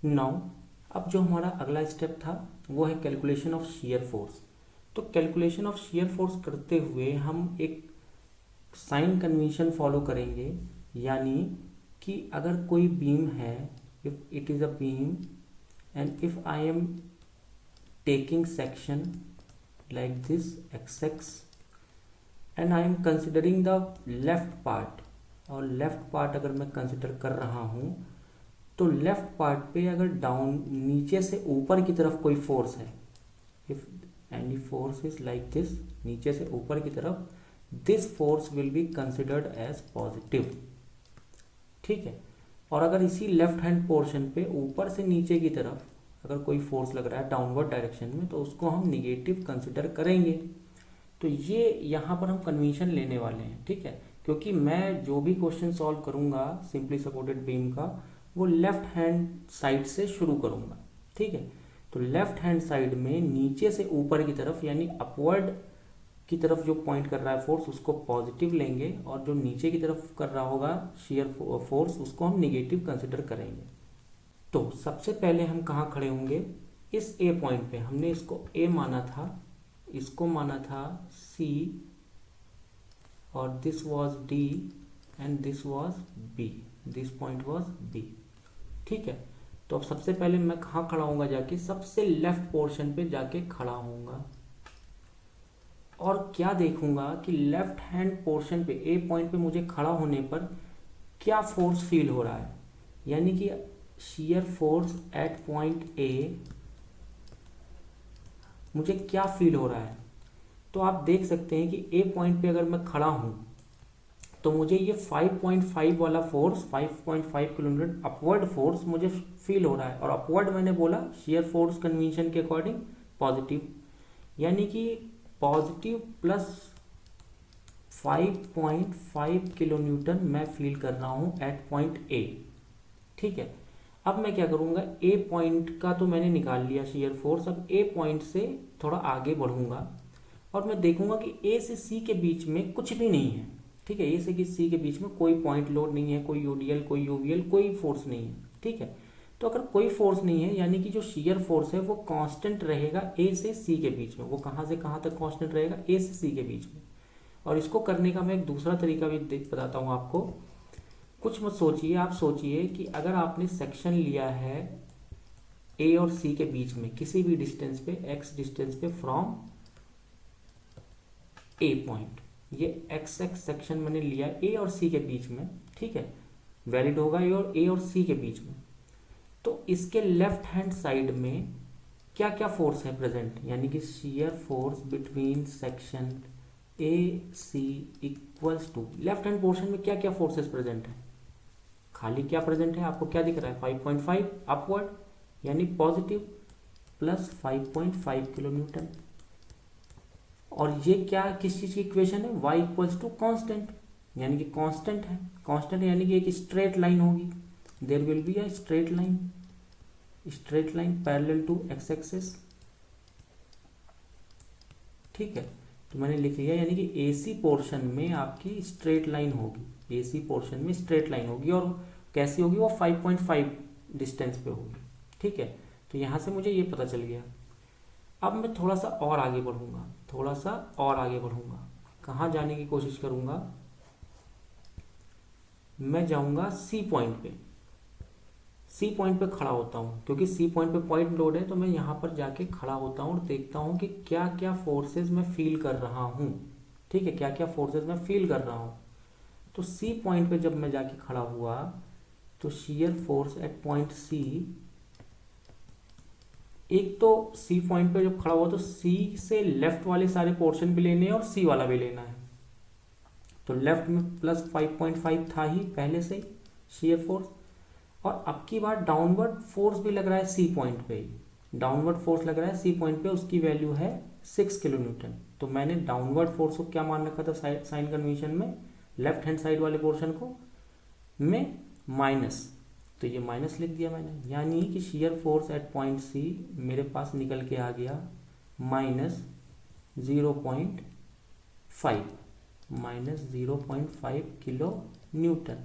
Now अब जो हमारा अगला स्टेप था वो है कैलकुलेशन ऑफ शियर फोर्स। तो कैलकुलेशन ऑफ शियर फोर्स करते हुए हम एक साइन कन्वेंशन फॉलो करेंगे, यानी कि अगर कोई बीम है, if it is a beam and if I am taking section like this xx and I am considering the left part, और लेफ्ट पार्ट अगर मैं कंसिडर कर रहा हूँ तो लेफ्ट पार्ट पे अगर डाउन नीचे से ऊपर की तरफ कोई फोर्स है, if any force is like this, नीचे से ऊपर की तरफ, this force will be considered as positive. ठीक है। और अगर इसी लेफ्ट हैंड पोर्शन पे ऊपर से नीचे की तरफ अगर कोई फोर्स लग रहा है डाउनवर्ड डायरेक्शन में, तो उसको हम निगेटिव कंसिडर करेंगे। तो ये यहाँ पर हम कन्वेंशन लेने वाले हैं। ठीक है, क्योंकि मैं जो भी क्वेश्चन सॉल्व करूंगा सिंपली सपोर्टेड बीम का, वो लेफ्ट हैंड साइड से शुरू करूंगा। ठीक है, तो लेफ्ट हैंड साइड में नीचे से ऊपर की तरफ यानी अपवर्ड की तरफ जो पॉइंट कर रहा है फोर्स, उसको पॉजिटिव लेंगे, और जो नीचे की तरफ कर रहा होगा शियर फोर्स, उसको हम निगेटिव कंसिडर करेंगे। तो सबसे पहले हम कहाँ खड़े होंगे, इस ए पॉइंट पे। हमने इसको ए माना था, इसको माना था सी, और this was D and this was B, this point was B. ठीक है, तो अब सबसे पहले मैं कहाँ खड़ा होऊंगा, जाके सबसे लेफ्ट पोर्शन पे जाके खड़ा होऊंगा, और क्या देखूंगा कि लेफ्ट हैंड पोर्शन पे ए पॉइंट पे मुझे खड़ा होने पर क्या फोर्स फील हो रहा है, यानी कि shear force at point A मुझे क्या फील हो रहा है। तो आप देख सकते हैं कि ए पॉइंट पे अगर मैं खड़ा हूं तो मुझे ये 5.5 वाला फोर्स, 5.5 किलोन्यूटन अपवर्ड फोर्स मुझे फील हो रहा है। और अपवर्ड मैंने बोला शियर फोर्स कन्वेंशन के अकॉर्डिंग पॉजिटिव, यानी कि पॉजिटिव प्लस 5.5 किलोन्यूटन मैं फील कर रहा हूं एट पॉइंट ए। ठीक है, अब मैं क्या करूंगा, ए पॉइंट का तो मैंने निकाल लिया शियर फोर्स, अब ए पॉइंट से थोड़ा आगे बढ़ूंगा और मैं देखूंगा कि ए से सी के बीच में कुछ भी नहीं है। ठीक है, ए से सी के बीच में कोई पॉइंट लोड नहीं है, कोई यूडीएल, कोई यूवीएल, कोई फोर्स नहीं है। ठीक है, तो अगर कोई फोर्स नहीं है यानी कि जो शियर फोर्स है वो कांस्टेंट रहेगा ए से सी के बीच में। वो कहाँ से कहाँ तक कांस्टेंट रहेगा, ए से सी के बीच में। और इसको करने का मैं एक दूसरा तरीका भी बताता हूँ आपको। कुछ मत सोचिए, आप सोचिए कि अगर आपने सेक्शन लिया है ए और सी के बीच में किसी भी डिस्टेंस पे, एक्स डिस्टेंस पे फ्रॉम ए पॉइंट, ये एक्स एक्स सेक्शन मैंने लिया ए और सी के बीच में। ठीक है, वैलिड होगा ए और सी के बीच में। तो इसके लेफ्ट हैंड साइड में क्या क्या फोर्स है प्रेजेंट, यानी कि shear force between section A C equals to, left hand portion में क्या क्या फोर्सेस प्रेजेंट है, खाली क्या प्रेजेंट है, आपको क्या दिख रहा है, 5.5 अपवर्ड यानी पॉजिटिव प्लस 5.5 किलो न्यूटन। और ये क्या किस चीज की इक्वेशन है, y इक्वल्स टू कॉन्स्टेंट, यानी कि कांस्टेंट है। कांस्टेंट यानी कि एक स्ट्रेट लाइन होगी, there will be a straight line parallel to X axis. ठीक है, तो मैंने लिख लिया, यानी कि एसी पोर्शन में आपकी स्ट्रेट लाइन होगी, एसी पोर्शन में स्ट्रेट लाइन होगी, और कैसी होगी, वो 5.5 डिस्टेंस पे होगी। ठीक है, तो यहां से मुझे ये पता चल गया। अब मैं थोड़ा सा और आगे बढ़ूंगा, थोड़ा सा और आगे बढ़ूंगा, कहाँ जाने की कोशिश करूंगा, मैं जाऊंगा सी पॉइंट पे। सी पॉइंट पे खड़ा होता हूँ, क्योंकि सी पॉइंट पे पॉइंट लोड है, तो मैं यहाँ पर जाके खड़ा होता हूँ और देखता हूँ कि क्या क्या फोर्सेस मैं फील कर रहा हूँ। ठीक है, क्या क्या फोर्सेस मैं फील कर रहा हूँ। तो सी पॉइंट पे जब मैं जाके खड़ा हुआ तो shear force at point C, एक तो सी पॉइंट पे जब खड़ा हुआ तो सी से लेफ्ट वाले सारे पोर्शन भी लेने हैं और सी वाला भी लेना है। तो लेफ्ट में प्लस 5.5 था ही पहले से शियर फोर्स, और अब की बार डाउनवर्ड फोर्स भी लग रहा है सी पॉइंट पे, डाउनवर्ड फोर्स लग रहा है सी पॉइंट पे, उसकी वैल्यू है 6 किलो न्यूटन। तो मैंने डाउनवर्ड फोर्स को क्या मान रखा था साइन कन्वेंशन में, लेफ्ट हैंड साइड वाले पोर्शन को में माइनस, तो ये माइनस लिख दिया मैंने, यानी कि shear force at point C मेरे पास निकल के आ गया माइनस 0.5, माइनस 0.5 किलो न्यूटन।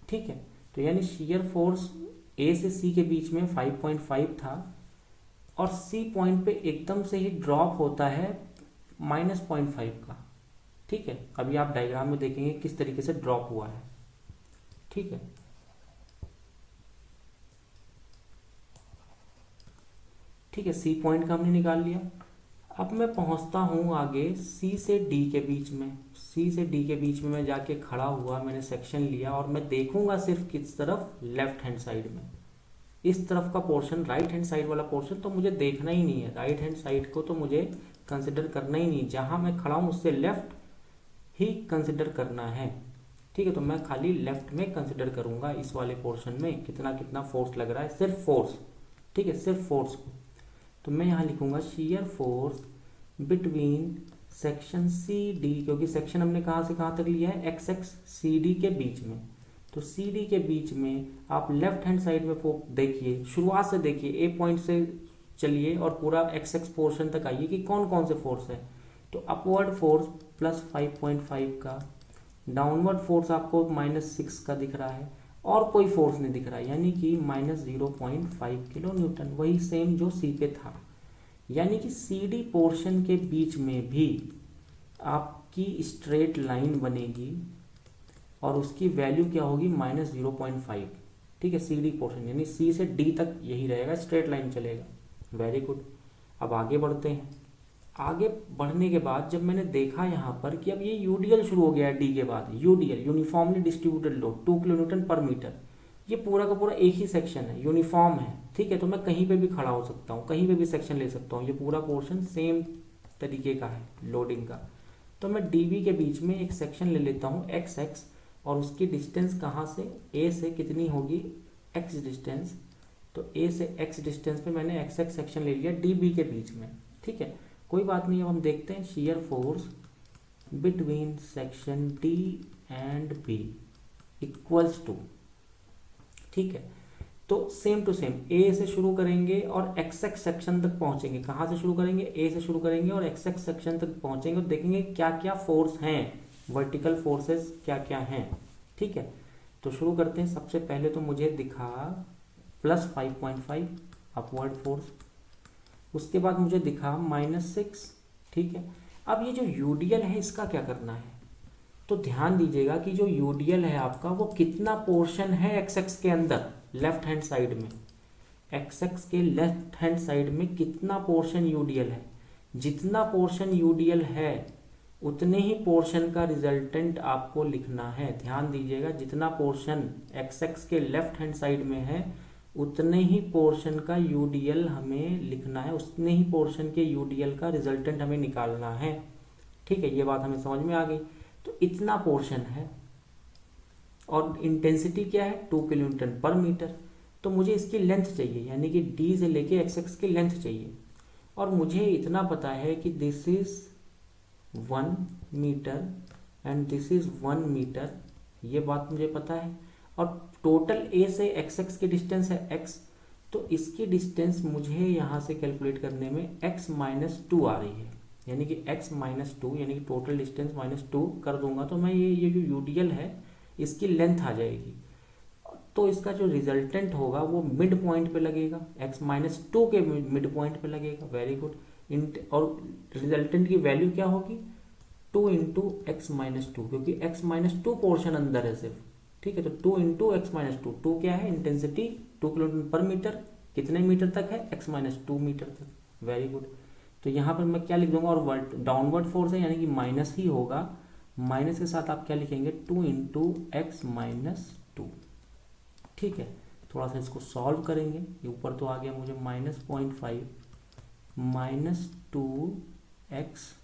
ठीक है, तो यानी शियर फोर्स ए से सी के बीच में 5.5 था और सी पॉइंट पे एकदम से ही ड्रॉप होता है -0.5 का। ठीक है, अभी आप डायग्राम में देखेंगे किस तरीके से ड्रॉप हुआ है। ठीक है, ठीक है, सी पॉइंट का हमने निकाल लिया। अब मैं पहुंचता हूं आगे सी से डी के बीच में। सी से डी के बीच में मैं जाके खड़ा हुआ, मैंने सेक्शन लिया और मैं देखूंगा सिर्फ किस तरफ, लेफ्ट हैंड साइड में। इस तरफ का पोर्शन, राइट हैंड साइड वाला पोर्शन तो मुझे देखना ही नहीं है, राइट हैंड साइड को तो मुझे कंसिडर करना ही नहीं, जहां मैं खड़ा हूं उससे लेफ्ट ही कंसिडर करना है। ठीक है, तो मैं खाली लेफ्ट में कंसिडर करूंगा इस वाले पोर्शन में कितना कितना फोर्स लग रहा है, सिर्फ फोर्स। ठीक है, सिर्फ फोर्स को। तो मैं यहाँ लिखूंगा shear force between section C D, क्योंकि सेक्शन हमने कहाँ से कहाँ तक लिया है, एक्स एक्स सी डी के बीच में। तो सी डी के बीच में आप लेफ्ट हैंड साइड में देखिए, शुरुआत से देखिए, ए पॉइंट से चलिए और पूरा एक्स एक्स पोर्शन तक आइए कि कौन कौन से फोर्स है। तो अपवर्ड फोर्स +5.5 का, डाउनवर्ड फोर्स आपको -6 का दिख रहा है और कोई फोर्स नहीं दिख रहा है, यानी कि -0.5 किलो न्यूटन, वही सेम जो सी पे था। यानी कि सी डी पोर्शन के बीच में भी आपकी स्ट्रेट लाइन बनेगी और उसकी वैल्यू क्या होगी, -0.5। ठीक है, सी डी पोर्शन यानी सी से डी तक यही रहेगा, स्ट्रेट लाइन चलेगा। Very good. अब आगे बढ़ते हैं। आगे बढ़ने के बाद जब मैंने देखा यहाँ पर कि अब ये यूडीएल शुरू हो गया है, डी के बाद UDL, uniformly distributed load 2 kilo Newton पर मीटर। ये पूरा का पूरा एक ही सेक्शन है, यूनिफॉर्म है। ठीक है, तो मैं कहीं पे भी खड़ा हो सकता हूँ, कहीं पे भी सेक्शन ले सकता हूँ, ये पूरा पोर्शन सेम तरीके का है लोडिंग का। तो मैं डीबी के बीच में एक सेक्शन ले लेता हूँ एक्स एक्स, और उसकी डिस्टेंस कहाँ से, ए से कितनी होगी, एक्स डिस्टेंस। तो ए से एक्स डिस्टेंस पे मैंने एक्स एक्स सेक्शन ले लिया डीबी के बीच में। ठीक है, कोई बात नहीं। अब हम देखते हैं shear force between section D and B equals to. ठीक है, तो सेम टू सेम ए से शुरू करेंगे और एक्स एक्स सेक्शन तक पहुंचेंगे। कहाँ से शुरू करेंगे, ए से शुरू करेंगे और एक्स एक्स सेक्शन तक पहुंचेंगे और देखेंगे क्या क्या फोर्स हैं, वर्टिकल फोर्सेस क्या क्या हैं। ठीक है, तो शुरू करते हैं। सबसे पहले तो मुझे दिखा +5.5 अपवर्ड फोर्स, उसके बाद मुझे दिखा -6। ठीक है, अब ये जो यूडीएल है इसका क्या करना है, तो ध्यान दीजिएगा कि जो यूडीएल है आपका वो कितना पोर्शन है एक्स एक्स के अंदर, लेफ्ट हैंड साइड में, एक्स एक्स के लेफ्ट हैंड साइड में कितना पोर्शन यूडीएल है। जितना पोर्शन यूडीएल है उतने ही पोर्शन का रिजल्टेंट आपको लिखना है। ध्यान दीजिएगा, जितना पोर्शन एक्स एक्स के लेफ्ट हैंड साइड में है उतने ही पोर्शन का यूडीएल हमें लिखना है, उतने ही पोर्शन के यूडीएल का रिजल्टेंट हमें निकालना है। ठीक है, ये बात हमें समझ में आ गई। तो इतना पोर्शन है और इंटेंसिटी क्या है, 2 किलो न्यूटन पर मीटर। तो मुझे इसकी लेंथ चाहिए, यानी कि डी से लेके एक्स एक्स की लेंथ चाहिए। और मुझे इतना पता है कि this is 1 metre and this is 1 metre, ये बात मुझे पता है। और टोटल ए से एक्स एक्स की डिस्टेंस है x, तो इसकी डिस्टेंस मुझे यहाँ से कैलकुलेट करने में x-2 आ रही है, यानी कि x-2 यानी कि टोटल डिस्टेंस -2 कर दूंगा तो मैं ये जो यूडीएल है इसकी लेंथ आ जाएगी। तो इसका जो रिजल्टेंट होगा वो मिड पॉइंट पे लगेगा, x-2 के मिड पॉइंट पे लगेगा। Very good. और रिजल्टेंट की वैल्यू क्या होगी, 2 × x-2, क्योंकि x-2 पोर्शन अंदर है सिर्फ। ठीक है, तो 2 × x-2, 2 क्या है, इंटेंसिटी 2 किलो न्यूटन पर मीटर, कितने मीटर तक है, x-2 मीटर तक। Very good. तो यहाँ पर मैं क्या लिख दूंगा, और डाउनवर्ड फोर्स है यानी कि माइनस ही होगा, माइनस के साथ आप क्या लिखेंगे, 2 × x-2। ठीक है, थोड़ा सा इसको सॉल्व करेंगे। ये ऊपर तो आ गया मुझे -0.5 -2x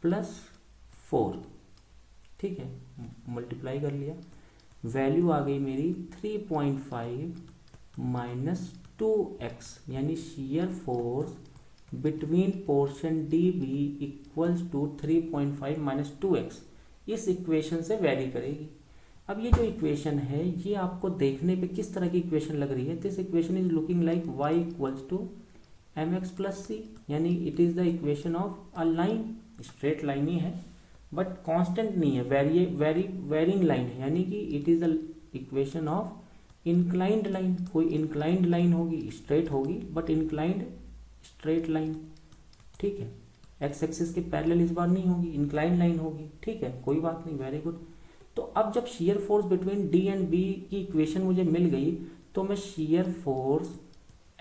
+ 4। ठीक है, मल्टीप्लाई कर लिया, वैल्यू आ गई मेरी 3.5 -2x, यानी shear force between portion D B equals to 3.5 - 2x। इस इक्वेशन से वैरी करेगी। अब ये जो इक्वेशन है ये आपको देखने पे किस तरह की इक्वेशन लग रही है, this equation is looking like y = mx + c, यानी it is the equation of a line, straight line ही है बट कांस्टेंट नहीं है, वेरिंग लाइन है, यानी कि it is the equation of inclined line, कोई इंक्लाइंड लाइन होगी, स्ट्रेट होगी बट इंक्लाइंड स्ट्रेट लाइन, ठीक है। एक्स एक्सिस के पैरेलल इस बार नहीं होगी, इंक्लाइंड लाइन होगी, ठीक है, कोई बात नहीं, वेरी गुड। तो अब जब shear force between D and B की इक्वेशन मुझे मिल गई, तो मैं shear force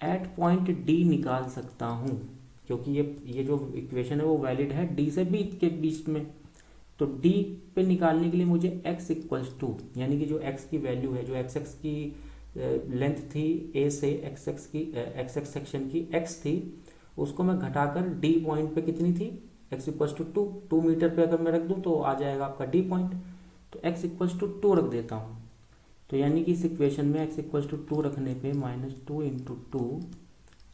at point D निकाल सकता हूँ, क्योंकि ये जो इक्वेशन है वो वैलिड है डी से बी के बीच में। तो डी पे निकालने के लिए मुझे x इक्वल्स टू, यानी कि जो x की वैल्यू है, जो एक्स एक्स की लेंथ थी a से एक्स एक्स सेक्शन की x थी, उसको मैं घटाकर d पॉइंट पे कितनी थी, x इक्वल्स टू 2 मीटर पे अगर मैं रख दूं तो आ जाएगा आपका d पॉइंट। तो x इक्वल्स टू 2 रख देता हूँ, तो यानी कि इस इक्वेशन में x इक्वल्स टू 2 रखने पे -2 × 2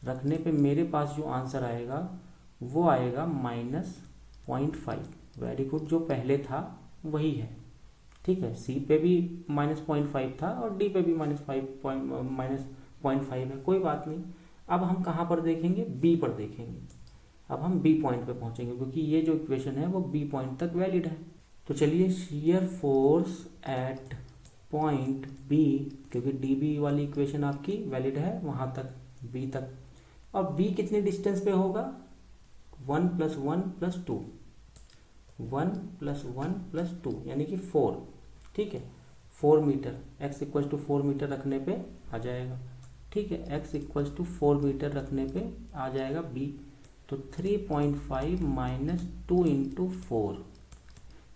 रखने पे मेरे पास जो आंसर आएगा वो आएगा -0.5। वेरी गुड, जो पहले था वही है, ठीक है। सी पे भी -0.5 था और डी पे भी -0.5 है, कोई बात नहीं। अब हम कहाँ पर देखेंगे, बी पर देखेंगे। अब हम बी पॉइंट पे पहुंचेंगे, क्योंकि ये जो इक्वेशन है वो बी पॉइंट तक वैलिड है। तो चलिए, shear force at point B, क्योंकि डी बी वाली इक्वेशन आपकी वैलिड है वहां तक, बी तक। और बी कितने डिस्टेंस पे होगा, 1 + 1 + 2, 1 + 1 + 2 यानी कि 4, ठीक है, 4 metre. x equals to 4 metre रखने पे आ जाएगा, ठीक है, x इक्वल्स टू 4 मीटर रखने पे आ जाएगा b। तो 3.5 - 2 × 4,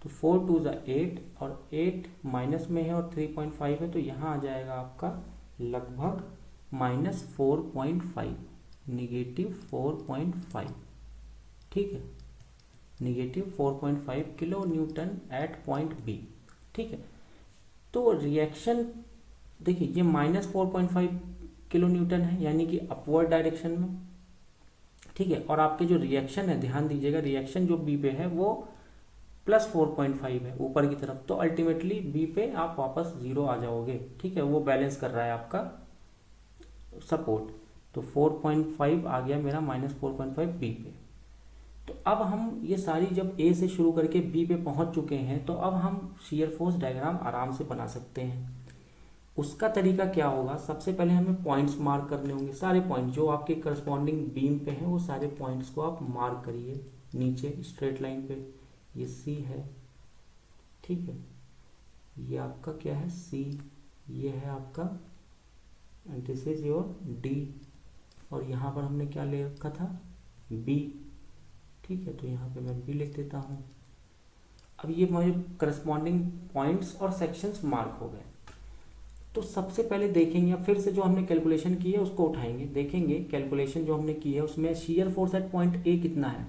तो 4 2 = 8 और 8 माइनस में है और 3.5 है, तो यहाँ आ जाएगा आपका लगभग -4.5, -4.5, ठीक है, -4.5 kilo newton at point B, ठीक है। तो रिएक्शन देखिए, ये -4.5 किलो न्यूटन है, यानी कि अपवर्ड डायरेक्शन में, ठीक है। और आपके जो रिएक्शन है, ध्यान दीजिएगा, रिएक्शन जो बी पे है वो +4.5 है ऊपर की तरफ, तो अल्टीमेटली बी पे आप वापस 0 आ जाओगे, ठीक है, वो बैलेंस कर रहा है आपका सपोर्ट। तो 4.5 आ गया मेरा -4.5 बी पे। तो अब हम ये सारी जब ए से शुरू करके बी पे पहुंच चुके हैं, तो अब हम शियर फोर्स डायग्राम आराम से बना सकते हैं। उसका तरीका क्या होगा, सबसे पहले हमें पॉइंट्स मार्क करने होंगे, सारे पॉइंट जो आपके करस्पॉन्डिंग बीम पे हैं वो सारे पॉइंट्स को आप मार्क करिए नीचे स्ट्रेट लाइन पे। ये सी है, ठीक है, ये आपका क्या है, सी, ये है आपका, and this is your D, और यहाँ पर हमने क्या ले रखा था, बी, ठीक है। तो यहाँ पे मैं बी लिख देता हूँ। अब ये मेरे करस्पॉन्डिंग पॉइंट्स और सेक्शंस मार्क हो गए। तो सबसे पहले देखेंगे, अब फिर से जो हमने कैलकुलेशन की है उसको उठाएंगे, देखेंगे कैलकुलेशन जो हमने की है उसमें shear force at point A कितना है,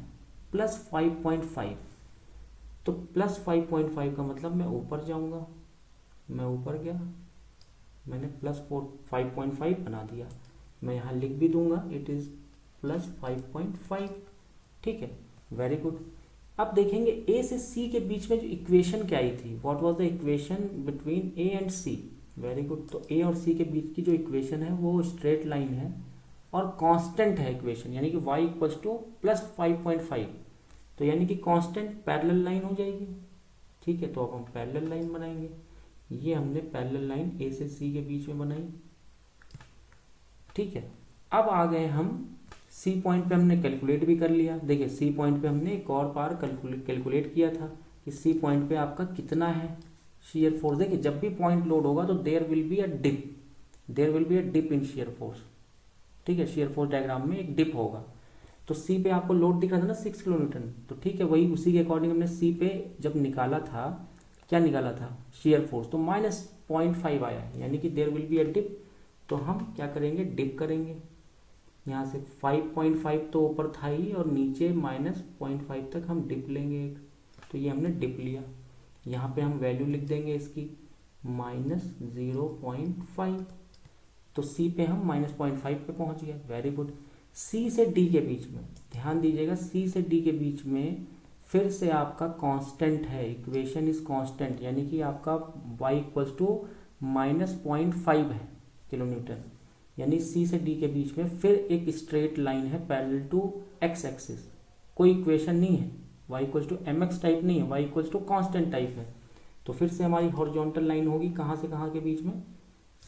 +5.5। तो +5.5 का मतलब मैं ऊपर जाऊंगा, मैं ऊपर गया, मैंने +5.5 बना दिया, मैं यहाँ लिख भी दूंगा, इट इज +5.5, ठीक है, वेरी गुड। अब देखेंगे ए से सी के बीच में जो इक्वेशन क्या आई थी, what was the equation between A and C, very good. तो ए और सी के बीच की जो इक्वेशन है वो स्ट्रेट लाइन है और कांस्टेंट है इक्वेशन, यानी कि y = +5.5, तो यानी कि कांस्टेंट पैरेलल लाइन हो जाएगी, ठीक है। तो अब हम पैरेलल लाइन बनाएंगे, ये हमने पैरेलल लाइन ए से सी के बीच में बनाई, ठीक है। अब आ गए हम सी पॉइंट पे, हमने कैलकुलेट भी कर लिया। देखिए सी पॉइंट पे हमने एक और बार कैलकुलेट किया था कि सी पॉइंट पे आपका कितना है शियर फोर्स। देखिए जब भी पॉइंट लोड होगा तो there will be a dip, there will be a dip in shear force, ठीक है, शियर फोर्स डायग्राम में एक डिप होगा। तो सी पे आपको लोड दिख रहा था ना 6 किलो न्यूटन, तो ठीक है, वही उसी के अकॉर्डिंग हमने सी पे जब निकाला था, क्या निकाला था, शियर फोर्स, तो -0.5 आया है, यानी कि there will be a dip. तो हम क्या करेंगे, डिप करेंगे, यहाँ से 5.5 तो ऊपर था ही और नीचे -0.5 तक हम डिप लेंगे एक, तो ये हमने डिप लिया। यहाँ पे हम वैल्यू लिख देंगे इसकी -0.5, तो सी पे हम -0.5 पे पहुंच गए, वेरी गुड। सी से डी के बीच में ध्यान दीजिएगा, सी से डी के बीच में फिर से आपका कांस्टेंट है, इक्वेशन इज कांस्टेंट, यानी कि आपका y = -0.5 है किलो न्यूटन, यानी सी से डी के बीच में फिर एक स्ट्रेट लाइन है पैरेलल टू एक्स एक्सिस, कोई इक्वेशन नहीं है, y = mx टाइप नहीं है, y = कांस्टेंट टाइप है। तो फिर से हमारी हॉरिजॉन्टल लाइन होगी कहाँ से कहाँ के बीच में,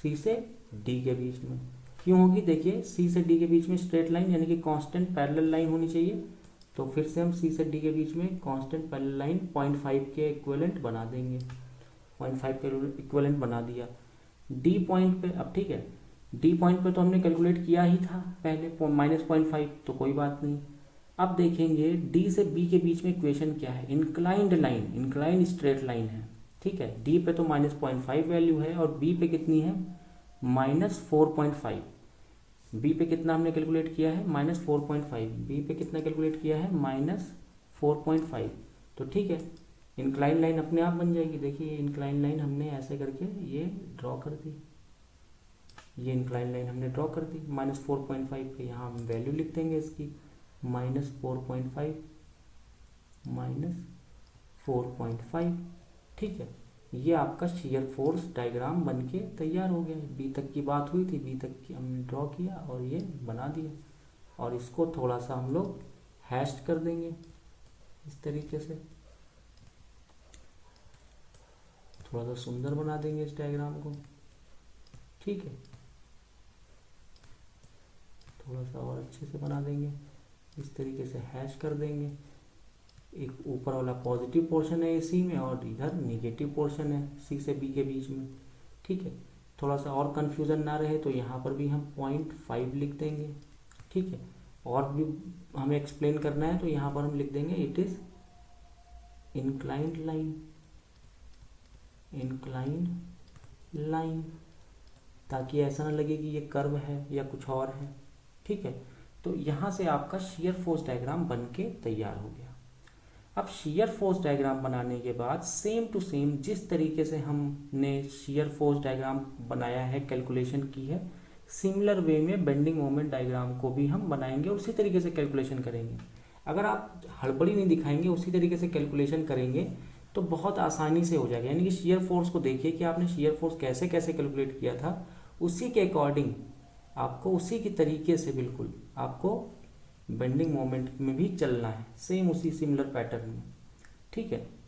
सी से डी के बीच में। क्यों होगी, देखिए सी से डी के बीच में स्ट्रेट लाइन यानी कि कांस्टेंट पैरेलल लाइन होनी चाहिए। तो फिर से हम सी से डी के बीच में कांस्टेंट पैरेलल लाइन 0.5 के इक्विवेलेंट बना देंगे। 0.5 के इक्विवेलेंट बना दिया। डी पॉइंट पे अब ठीक है, डी पॉइंट पे तो हमने कैलकुलेट किया ही था पहले -0.5, तो कोई बात नहीं। अब देखेंगे डी से बी के बीच में इक्वेशन क्या है, inclined line, inclined straight line है। ठीक है, डी पे तो -0.5 वैल्यू है और बी पे कितनी है, -4.5। बी पे कितना हमने कैलकुलेट किया है, -4.5। बी पे कितना कैलकुलेट किया है, -4.5। तो ठीक है, इंक्लाइन लाइन अपने आप बन जाएगी। देखिए इंक्लाइन लाइन हमने ऐसे करके ये ड्रॉ कर दी, ये इंक्लाइन लाइन हमने ड्रॉ कर दी। -4.5 पे यहाँ हम वैल्यू लिख देंगे इसकी, -4.5 -4.5। ठीक है, ये आपका शियर फोर्स डायग्राम बनके तैयार हो गया। बी तक की बात हुई थी, बी तक की हमने ड्रॉ किया और ये बना दिया। और इसको थोड़ा सा हम लोग हैश कर देंगे इस तरीके से, थोड़ा सा सुंदर बना देंगे इस डायग्राम को। ठीक है, थोड़ा सा और अच्छे से बना देंगे, इस तरीके से हैश कर देंगे। एक ऊपर वाला पॉजिटिव पोर्शन है सी में और इधर निगेटिव पोर्शन है सी से बी के बीच में। ठीक है, थोड़ा सा और कंफ्यूजन ना रहे तो यहाँ पर भी हम 0.5 लिख देंगे। ठीक है, और भी हमें एक्सप्लेन करना है तो यहाँ पर हम लिख देंगे it is inclined line, inclined line, ताकि ऐसा ना लगे कि ये कर्व है या कुछ और है। ठीक है, तो यहाँ से आपका शियर फोर्स डायग्राम बन के तैयार हो गया। अब शियर फोर्स डायग्राम बनाने के बाद सेम टू सेम जिस तरीके से हमने शियर फोर्स डायग्राम बनाया है, कैलकुलेशन की है, सिमिलर वे में बेंडिंग मोमेंट डायग्राम को भी हम बनाएंगे और उसी तरीके से कैलकुलेशन करेंगे। अगर आप हड़बड़ी नहीं दिखाएंगे, उसी तरीके से कैलकुलेशन करेंगे तो बहुत आसानी से हो जाएगा। यानी कि शियर फोर्स को देखिए कि आपने शियर फोर्स कैसे कैसे कैलकुलेट किया था, उसी के अकॉर्डिंग आपको उसी के तरीके से बिल्कुल आपको बेंडिंग मोमेंट में भी चलना है, सेम उसी सिमिलर पैटर्न में। ठीक है,